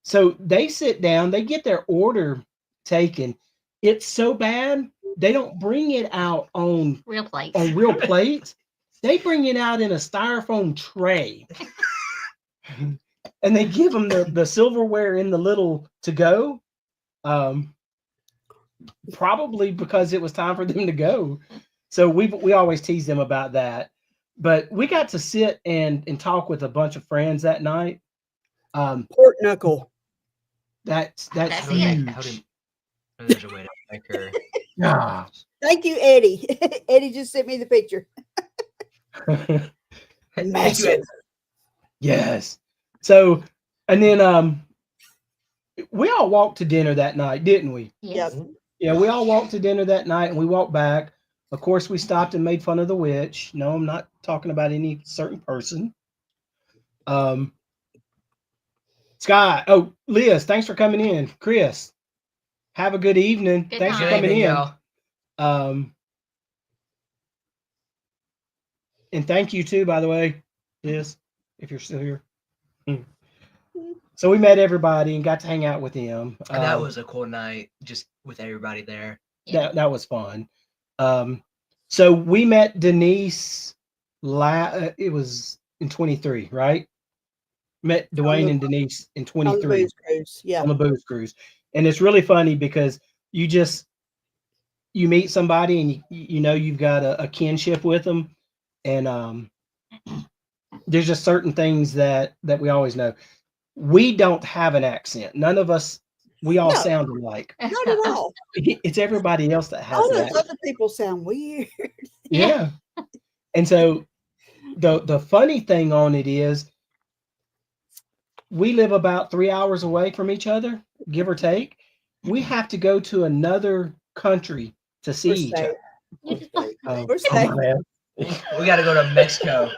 So they sit down, they get their order taken. It's so bad, they don't bring it out on Real plates. real plates. They bring it out in a styrofoam tray. And they give them the silverware in the little to go. Probably because it was time for them to go. So we always tease them about that. But we got to sit and talk with a bunch of friends that night. Pork knuckle. That's That's huge. There's a way to make her. Ah. Thank you, Eddie. Eddie just sent me the picture. Thank you, Massive. Yes. So, and then we all walked to dinner that night, didn't we? Yes. Yep. Yeah, we all walked to dinner that night, and we walked back. Of course, we stopped and made fun of the witch. No, I'm not talking about any certain person. Scott. Oh, Liz, thanks for coming in. Chris, have a good evening. Good Thanks for night. Good coming evening, in. y'all. And thank you too, by the way, Liz, if you're still here. So we met everybody and got to hang out with him. And that was a cool night, just with everybody there. Yeah. that was fun. So we met Denise. It was in 23, right? Met Dwayne and Denise in On the 23 booze cruise. Yeah. on the booze cruise, and it's really funny because you you meet somebody and you know you've got a kinship with them, and there's just certain things that we always know. We don't have an accent. None of us. We all No. sound alike. Not at all. It's everybody else that has All an those accent. other people sound weird. Yeah. And so the funny thing on it is we live about 3 hours away from each other, give or take. We have to go to another country to see We're each safe. other. We're safe. Man. We got to go to Mexico.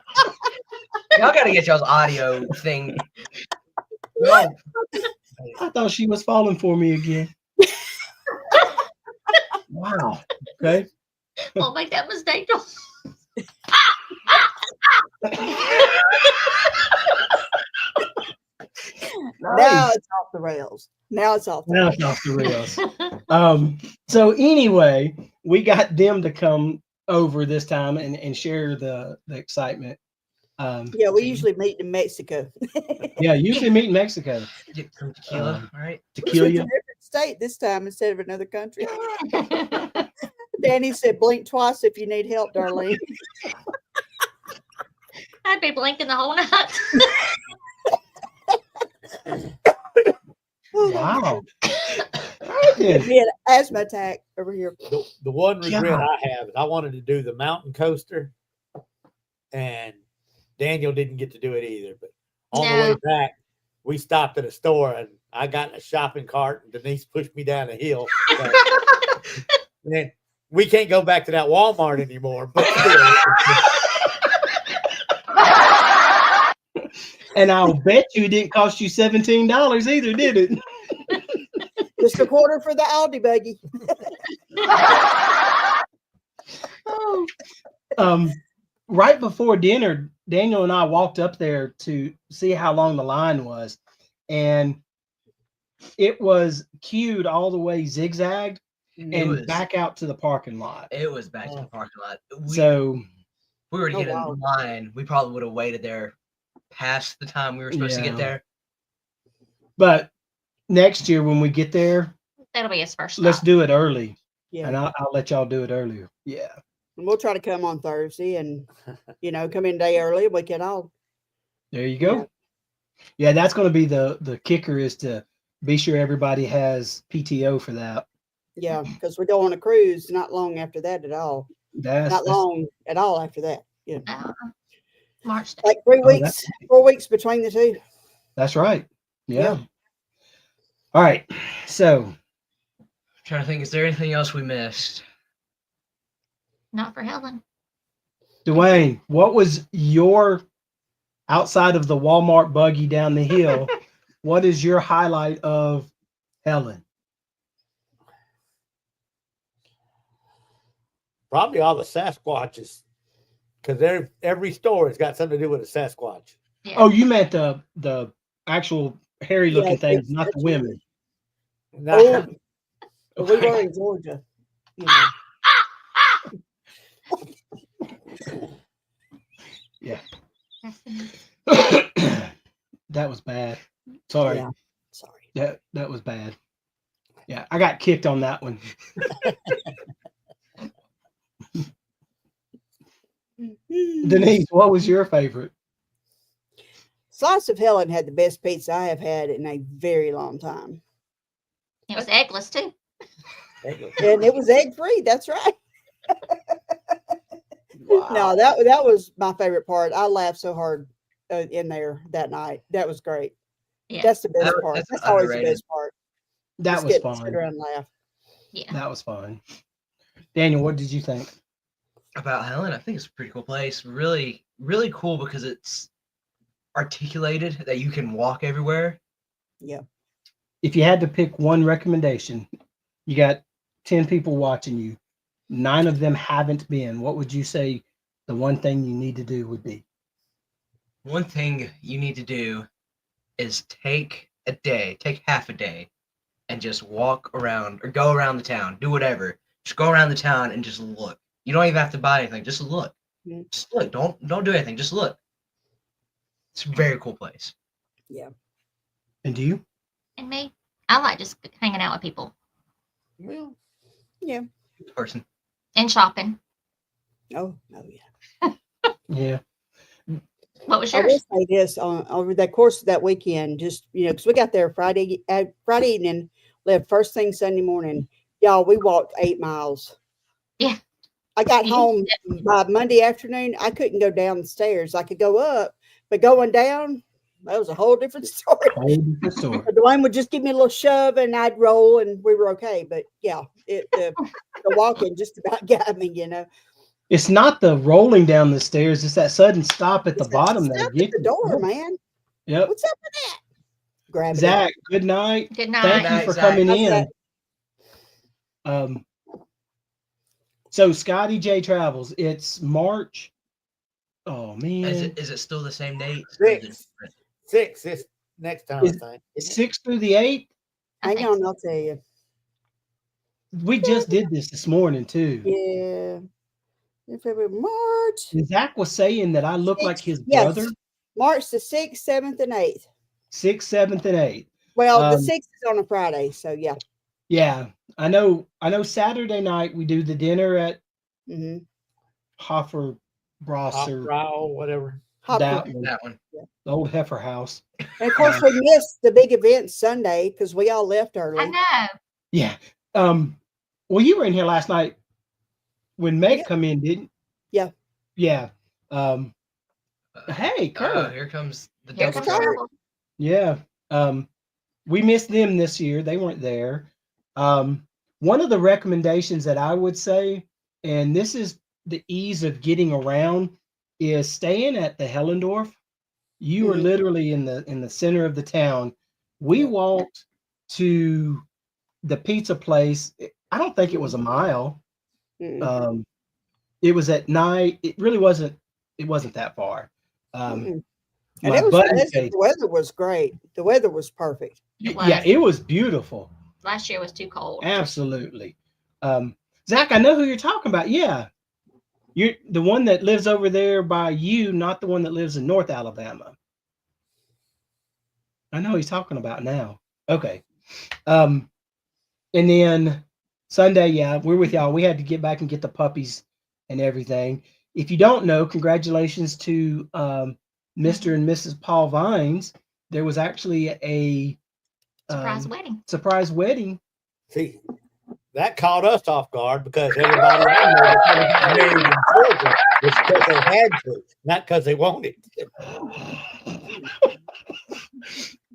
Y'all got to get y'all's audio thing. No. I thought she was falling for me again. Wow. Okay. Won't make that mistake. Now it's off the rails. Now it's off the Now rails. it's off the rails. So anyway, we got them to come over this time and share the excitement. Yeah, we usually meet in Mexico. Yeah, usually meet in Mexico. Get some tequila, Um, all right? It's a Tequila. different state this time instead of another country. Danny said, "Blink twice if you need help, Darlene." I'd be blinking the whole night. Wow. Give me an asthma attack over here. The one regret God. I have is I wanted to do the mountain coaster, and Daniel didn't get to do it either. But on the way No. back, we stopped at a store, and I got in a shopping cart, and Denise pushed me down a hill. So, man, we can't go back to that Walmart anymore. But still, And I'll bet you it didn't cost you $17 either, did it? Just a quarter for the Aldi buggy. Right before dinner, Daniel and I walked up there to see how long the line was, and it was queued all the way zigzagged and back out to the parking lot. It was back to the parking lot. So If we were to Oh, get wow. in line, we probably would have waited there past the time we were supposed to Yeah. get there. but next year when we get there, That'll be his first let's stop. do it early. Yeah. And I'll let y'all do it earlier. Yeah. And we'll try to come on Thursday and, come in a day early. We can all. There you go. Yeah, that's going to be the kicker, is to be sure everybody has PTO for that. Yeah, because we go on a cruise not long after that at all. Not long at all after that. Yeah. March. Like 3 Oh, weeks, 4 weeks between the two. That's right. Yeah. Yeah. All right. So Trying to think, is there anything else we missed? Not for Helen. Dwayne, what was your, outside of the Walmart buggy down the hill, what is your highlight of Helen? probably all the Sasquatches, because every store has got something to do with a Sasquatch. Yeah. Oh, you meant the actual hairy looking Yeah, things, big not the statues. women. Oh, but we Okay. were in Georgia. Yeah. That's the- That was bad. Sorry. Yeah. Sorry. That was bad. Yeah, I got kicked on that one. Denise, what was your favorite? Slice of Helen had the best pizza I have had in a very long time. It was eggless too. And it was egg free. That's right. No, that was my favorite part. I laughed so hard in there that night. That was great. Yeah. That's the best part. That's That's always the underrated. best part. That Just was get to sit fun. around and laugh. Yeah. That was fun. Daniel, what did you think? About Helen, I think it's a pretty cool place. Really, really cool because it's articulated that you can walk everywhere. Yeah. If you had to pick one recommendation, you got 10 people watching you, 9 of them haven't been. What would you say the one thing you need to do would be? One thing you need to do is take half a day, and just walk around or go around the town. Do whatever. Just go around the town and just look. You don't even have to buy anything. Just look. Mhm. Just look. Don't do anything. Just look. It's a very cool place. Yeah. And do you? And me, I like just hanging out with people. Well, Yeah. person. And shopping. Oh, yeah. Yeah. What was I will yours? say this over the course of that weekend, just because we got there Friday evening, left first thing Sunday morning. Y'all, we walked 8 miles. Yeah. I got You home by Monday afternoon. I couldn't go down the stairs. I could go up, but going down, that was a whole different story. Whole different story. Dwayne would just give me a little shove and I'd roll and we were okay. But yeah, the walking just about got me, It's not the rolling down the stairs, it's that sudden stop at the It's that bottom stop that'll at get the you. door, man. Yep. What's up with that? Gravity. Zach, good night. Good Thank night. you night, for Zach. coming How's in. that? So Scotty J Travels, it's March. Oh man. Is it still the same date? Or is it 6. different? 6 this next time, Is- I think. isn't it? 6th through the 8th. I Hang think on, so. I'll tell you. We just did this morning too. Yeah. In February, March. And Zach was saying that I look like his Yes. brother. March the 6th, 7th, and 8th. 6th, 7th, and 8th. Well, the Um, 6th is on a Friday, so yeah. Yeah. I know Saturday night we do the dinner at Mm-hmm. Hoffer Hot Brasser, brow, whatever. that one, That one. the old heifer house. And of course, we missed the big event Sunday because we all left early. I know. Yeah. Well, you were in here last night when Meg Yeah. come in, didn't? Yeah. Yeah. Uh, Hey, Kurt. here comes the Here double comes trouble. trouble. Yeah. We missed them this year. They weren't there. One of the recommendations that I would say, and this is the ease of getting around, is staying at the Hellendorf. You are Mhm. literally in the center of the town. We Yeah. walked to the pizza place. I don't think it was a mile. Mm-mm. It was at night. It really wasn't. It wasn't that far. Mm-mm. And My it was buddy pleasant. said- The weather was great. The weather was perfect. It yeah, was. it was beautiful. Last year was too cold. Absolutely. Zach, I know who you're talking about. Yeah. You're the one that lives over there by you, not the one that lives in North Alabama. I know who he's talking about now. Okay. And then Sunday, yeah, we're with y'all. We had to get back and get the puppies and everything. If you don't know, congratulations to Mr. and Mrs. Paul Vines. There was actually a Surprise wedding. surprise wedding. See, that caught us off guard because everybody I know that got married in Georgia was because they had to, not because they wanted to.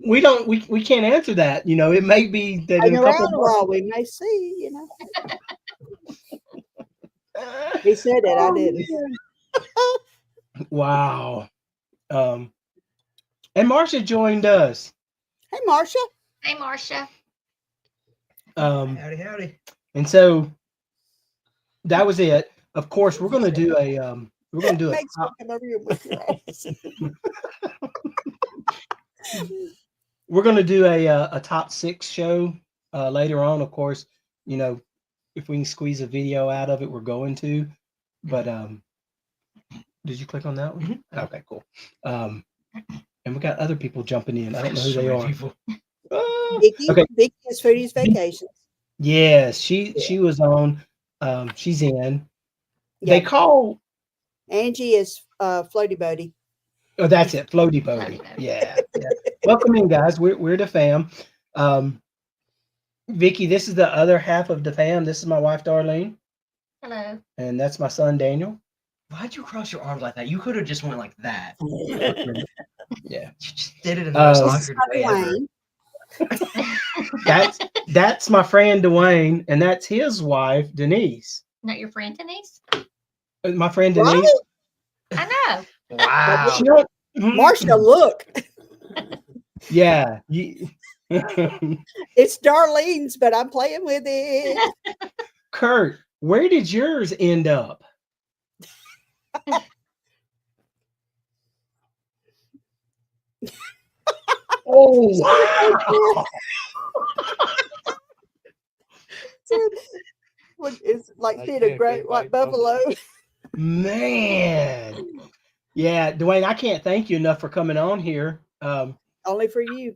We can't answer that. It may be that in Hang a couple around a months. while, we may see, He said it, I didn't. Wow. And Marcia joined us. Hey, Marcia. Hey, Marcia. Howdy, howdy. And so that was it. Of course, we're gonna do a Makes me come over here with your ass. we're gonna do a top 6 show later on. Of course, if we can squeeze a video out of it, we're going to. But did you click on that one? Mhm. Okay, cool. And we got other people jumping in. I don't know who So they many are. people. Ah, Vicky, okay. Vicky is Foodie's Vacations. Yes, she was on. She's in. They Yeah. call. Angie is Floaty Buddy. Oh, that's it. Floaty Bodie. Floaty Bodie. Yeah. Welcome in, guys. We're the fam. Vicky, this is the other half of the fam. This is my wife, Darlene, Hello. and that's my son, Daniel. Why'd you cross your arms like that? You could have just went like that. Yeah. You just did it in the most This awkward way ever. Dwayne. That's my friend Dwayne, and that's his wife, Denise. Not your friend Denise? My friend Right? Denise. I know. Wow. She don't- Marcia, look. Yeah. It's Darlene's, but I'm playing with it. Kurt, where did yours end up? Oh, It's like I being a can't great get white my buffalo. man. Yeah, Dwayne, I can't thank you enough for coming on here. Only for you.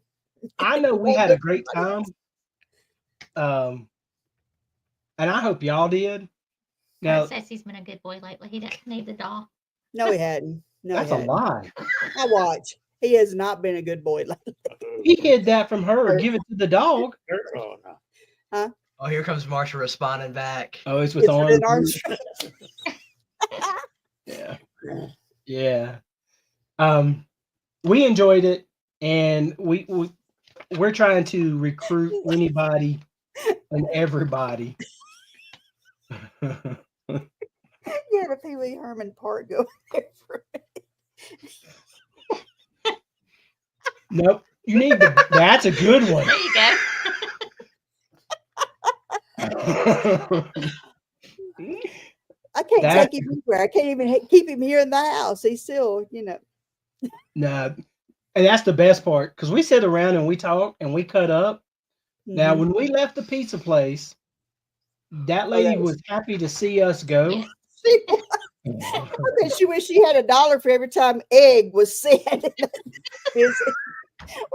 I know we had a great time. and I hope y'all did. Now, Now says he's been a good boy lately. He doesn't need the doll. No, he hadn't. No, that's he a hadn't. lie. I watch. He has not been a good boy lately. He hid that from her. Give it to the dog. Oh, no. Oh, here comes Marsha responding back. Oh, it's with It's with arms. an arm. Yeah. Yeah. We enjoyed it, and we're trying to recruit anybody and everybody. You had a Pee Wee Herman part go there for Nope. You need the. That's a good one. There you go. I can't That- take him anywhere. I can't even keep him here in the house. He's still, Nah, and that's the best part because we sit around and we talk and we cut up. Now, mhm. when we left the pizza place, that lady that was- was happy to see us go. Yeah. She was- I bet she wish she had $1 for every time egg was said. We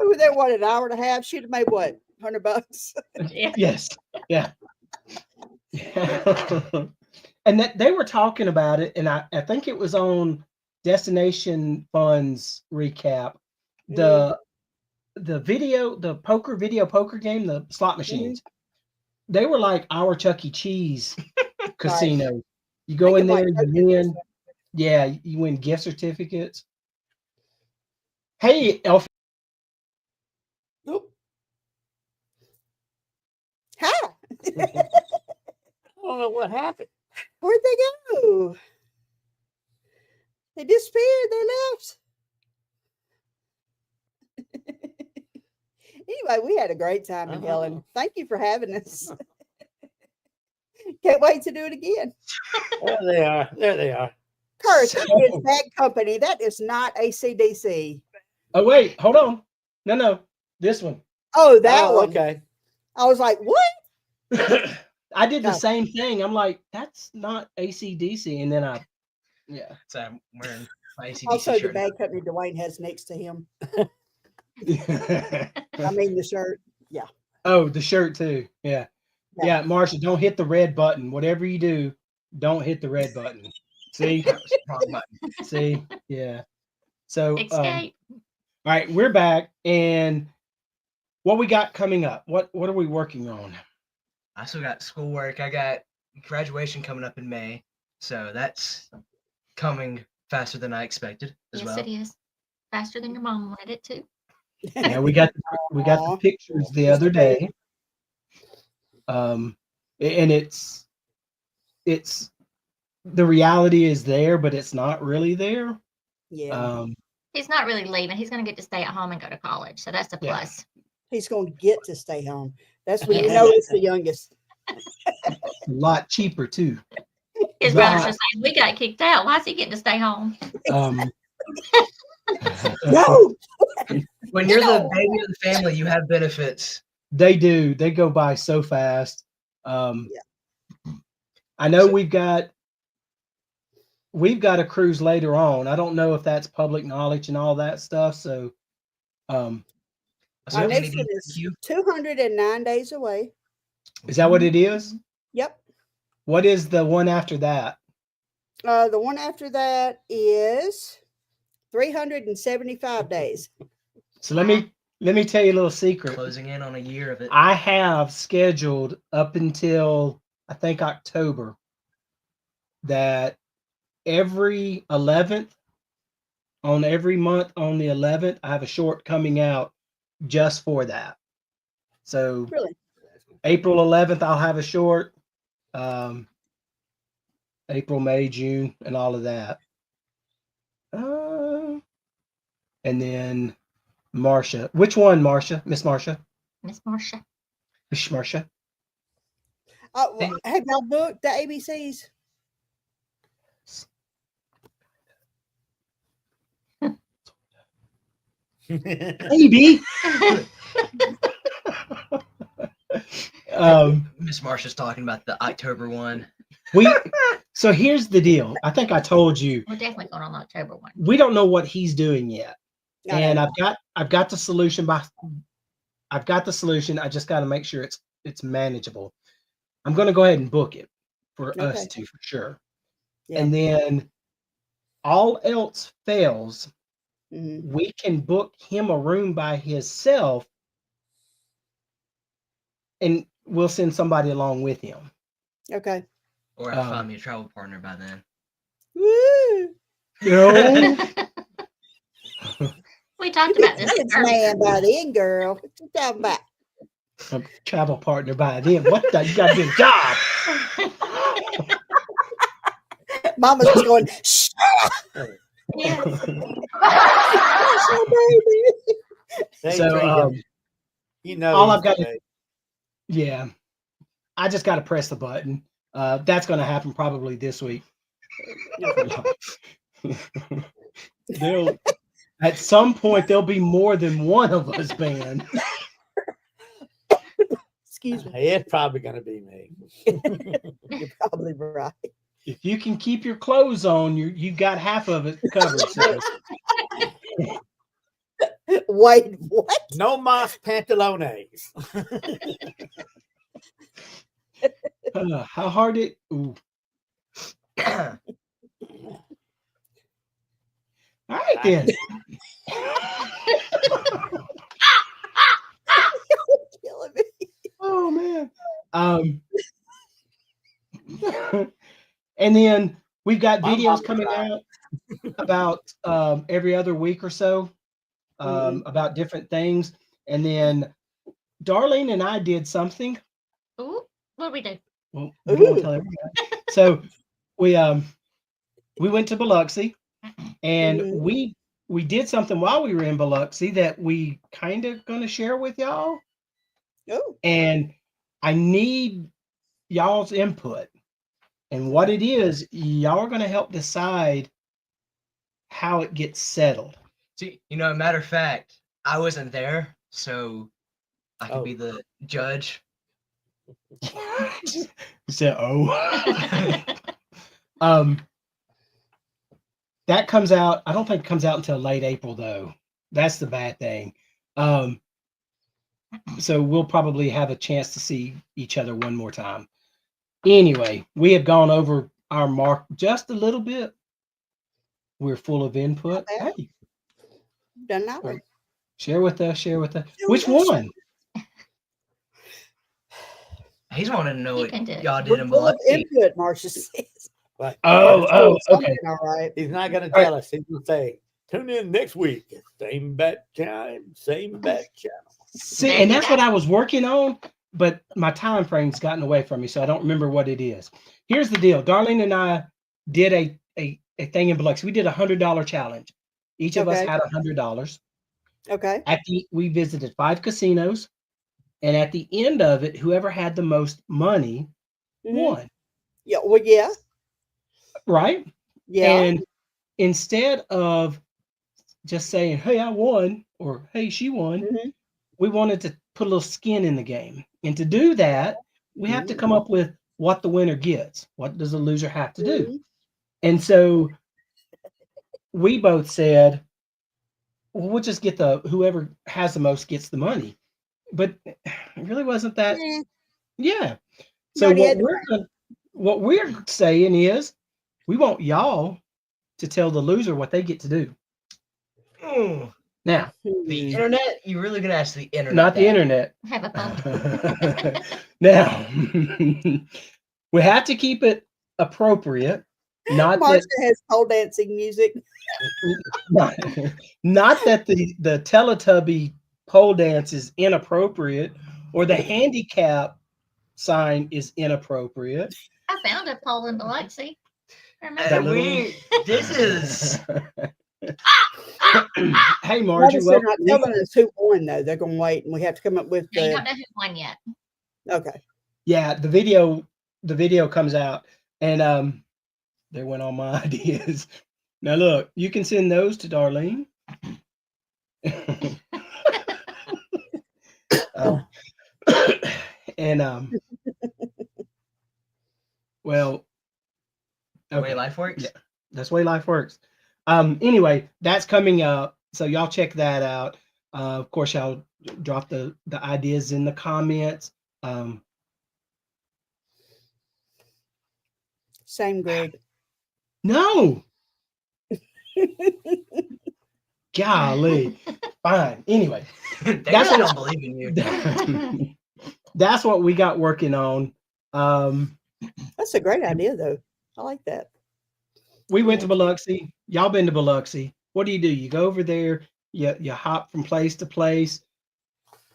were there, what, an hour and a half? She'd have made what, $100? Yeah. Yes. Yeah. And that they were talking about it, and I think it was on Destination Fun's recap. The poker game, the slot machines. They were like our Chuck E. Cheese casino. You go in there, you win. Yeah, you win gift certificates. Hey, Elf. Nope. Hi. I don't know what happened. Where'd they go? They disappeared. They left. Anyway, we had a great time in Helen. Thank you for having us. Can't wait to do it again. There they are. There they are. Kurt, that is bad company. That is not ACDC. Oh wait, hold on. No, this one. Oh, that one. Okay. I was like, what? I did the No. same thing. I'm like, that's not ACDC. And then So I'm wearing my ACDC Also, the shirt. bad company Dwayne has next to him. yeah. I mean, the shirt. Oh, the shirt too. Yeah. Yeah. Yeah, Marsha, don't hit the red button. Whatever you do, don't hit the red button. See? That was the wrong button. See? Yeah. So Escape. all right, we're back. And what we got coming up? What are we working on? I still got schoolwork. I got graduation coming up in May. So that's coming faster than I expected as Yes, well. it is. Faster than your mom wanted it to. Yeah, we got the Aw. pictures the Just other a baby. day. And it's the reality is there, but it's not really there. Yeah. He's not really leaving. He's going to get to stay at home and go to college. So that's a Yeah. plus. He's going to get to stay home. That's when you know it's the youngest. A lot cheaper too. His Right. brothers are saying, we got kicked out. Why is he getting to stay home? Um, No. When you're the No. baby of the family, you have benefits. They do. They go by so fast. I know we've got a cruise later on. I don't know if that's public knowledge and all that stuff. So, So Our Kenny, next one thank is you. 209 days away. is that what it is? Yep. What is the one after that? The one after that is 375 days. So let me tell you a little secret. Closing in on a year of it. I have scheduled up until I think October that every 11th on every month on the 11th, I have a short coming out just for that. So Really? April 11th, I'll have a short. April, May, June, and all of that. And then Marsha. Which one, Marsha? Miss Marsha? Miss Marcia. Miss Marsha? Have y'all booked the ABCs? Maybe. Miss Marsha's talking about the October one. So here's the deal. I think I told you We're definitely going on the October one. we don't know what he's doing yet. No, And no. I've got the solution. I just got to make sure it's manageable. I'm going to go ahead and book it for us Okay. two for sure. Yeah. And then all else fails, Mhm. we can book him a room by himself, and we'll send somebody along with him. Okay. Or I'll find me a travel partner by then. Woo! No, We talked about this It's earlier. man by then, girl. What you talking about? a travel partner by then. What the? You got to get a job. Mama's going, shh, Yes. baby. They So, treat him. You know, all he's I've got the to, best. yeah, I just got to press the button. That's going to happen probably this week. They'll, at some point, there'll be more than one of us banned. Excuse me. It's probably going to be me. You're probably right. If you can keep your clothes on, you got half of it covered. sis. Wait, what? No mas pantalones. How hard it? Ooh. All right then. Killing me. Oh man. And then we've got My videos mama coming tried. out about every other week or so Mhm. about different things. And then Darlene and I did something. Ooh, what do we do? Well, we won't Ooh. tell everybody. So we went to Biloxi, and Mhm. we did something while we were in Biloxi that we kind of gonna share with y'all. Oh, And I need y'all's input. And what it is, y'all are gonna help decide how it gets settled. See, matter of fact, I wasn't there, so I could Oh. be the judge. You said, oh. That comes out, I don't think it comes out until late April though. That's the bad thing. So we'll probably have a chance to see each other one more time. Anyway, we have gone over our mark just a little bit. We're full of input. Not bad. Hey, done that way. share with us, share with us. Share Which with us. one? He's wanting to know You what can do it. y'all did We're in full of Biloxi. input, Marcia says. But Oh, okay. Something, all right. he's not going to All right. tell us. He's going to say, tune in next week. Same bat time, same bat channel. See, There and you that's go. what I was working on, but my time frame's gotten away from me, so I don't remember what it is. Here's the deal. Darlene and I did a thing in Biloxi. We did $100 challenge. Each of us Okay. had $100. Okay. We visited 5 casinos, and at the end of it, whoever had the most money Mhm. won, Yeah. Well, yeah. right? Yeah. And instead of just saying, "Hey, I won," or "Hey, she won," Mhm. we wanted to put a little skin in the game. And to do that, we have to come up with what the winner gets. What does the loser have to do? Mhm. And so we both said, well, we'll just get whoever has the most gets the money. But it really wasn't that. Eh, Yeah. you So already had the what we're saying is we want y'all to tell the loser what they get to do. Mm, Now, the Hmm. internet? You really gonna ask the internet? not the that? internet. Have a phone. Now, we have to keep it appropriate. Not Marcia that, has pole dancing music. not, not that the Teletubby pole dance is inappropriate or the handicap sign is inappropriate. I found a pole in Biloxi. Remember? That little one? This is Hey, Margie, Notice they're not welcome. telling us who won though. They're gonna wait and we have to come up with No, you the don't know who won yet. okay. Yeah, the video comes out, and there went all my ideas. Now look, you can send those to Darlene. And well, the way okay, life works. yeah, that's the way life works. Anyway, that's coming up, so y'all check that out. Of course, y'all drop the ideas in the comments. Same, Greg. No. Golly. Fine. Anyway, They That's really what- don't believe in you. that's what we got working on. That's a great idea, though. I like that. We went to Biloxi. Y'all been to Biloxi. What do? You go over there, you hop from place to place.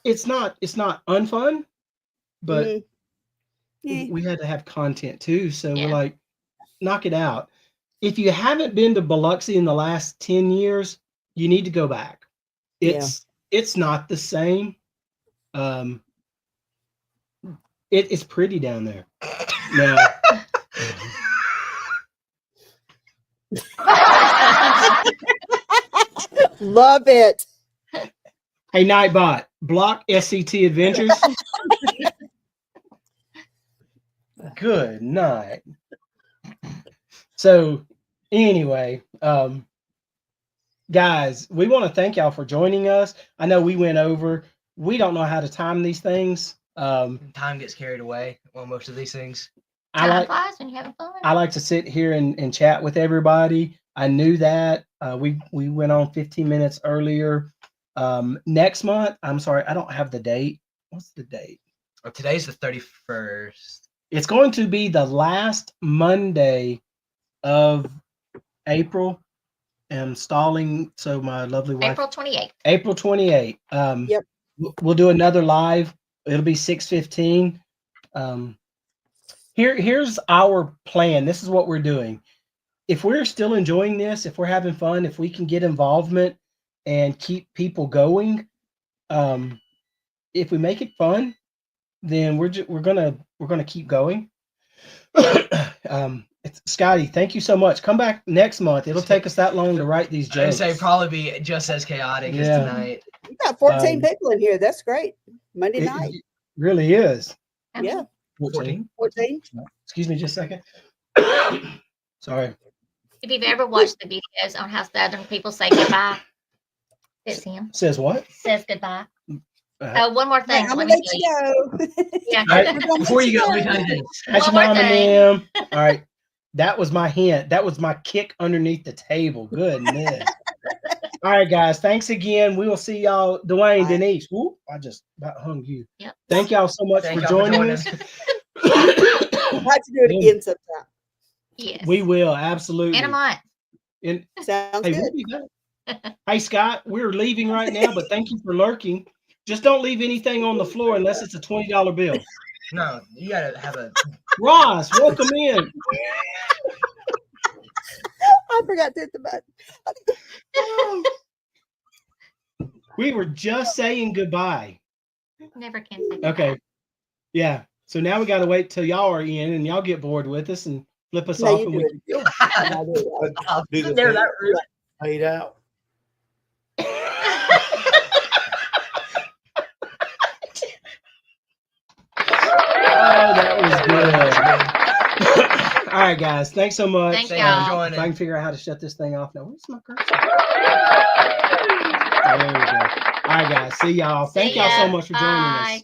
It's not unfun, but Mhm. Yeah. we had to have content too. So Yeah. we're like, knock it out. If you haven't been to Biloxi in the last 10 years, you need to go back. It's not the same. It's pretty down there. Now, Love it. hey, Nightbot, block SCT Adventures. Good night. So, anyway, guys, we want to thank y'all for joining us. I know we went over. We don't know how to time these things. Time gets carried away on most of these things. Time flies when you're having fun. I like to sit here and chat with everybody. I knew that. We went on 15 minutes earlier. Next month, I'm sorry, I don't have the date. What's the date? Today's the 31st. It's going to be the last Monday of April. I'm stalling, so my lovely wife. April 28th. April 28th. Yep. We'll do another live. It'll be 6:15. Here's our plan. This is what we're doing. If we're still enjoying this, if we're having fun, if we can get involvement and keep people going, if we make it fun, then we're gonna keep going. Scotty, thank you so much. Come back next month. It'll take us that long to write these I'd jokes. say probably be just as chaotic as Yeah. tonight. You got 14 people in here. That's great. Monday night. It really is. Yeah. 14. 14. Excuse me just a second. Sorry. If you've ever watched the videos on how Southern people say goodbye, it's him. Says what? Says goodbye. Uh, One more Hey, thing. I'm Let gonna me let tell you go. Yeah. All right. We're gonna Before let you go, let me go. tell you this. That's your One more mom and thing. them. All right. That was my hint. That was my kick underneath the table. Goodness. All right, guys. Thanks again. We will see y'all. Dwayne, Bye. Denise. Whoop, I just about hung you. Yep. Thank y'all so much Thank for y'all for joining joining us. We'll have to do it again sometime. Yes. We will, absolutely. In a month. And Sounds hey, good. we'll be back. Hey, Scott, we're leaving right now, but thank you for lurking. Just don't leave anything on the floor unless it's a $20 bill. No, you gotta have a. Ross, welcome in. I forgot to hit the button. We were just saying goodbye. Never can say goodbye. Okay. Yeah. So now we got to wait till y'all are in and y'all get bored with us and flip us No, off. you And do we it. can go. I'll do it. I'll do the There, thing. that rude. Fade out. Oh, that was good. All right, guys. Thanks so much. Thank Thank you y'all. for If joining. I can figure out how to shut this thing off now. Where's my cursor? There we go. All right, guys. See y'all. Thank See y'all so ya. much for joining us. Bye.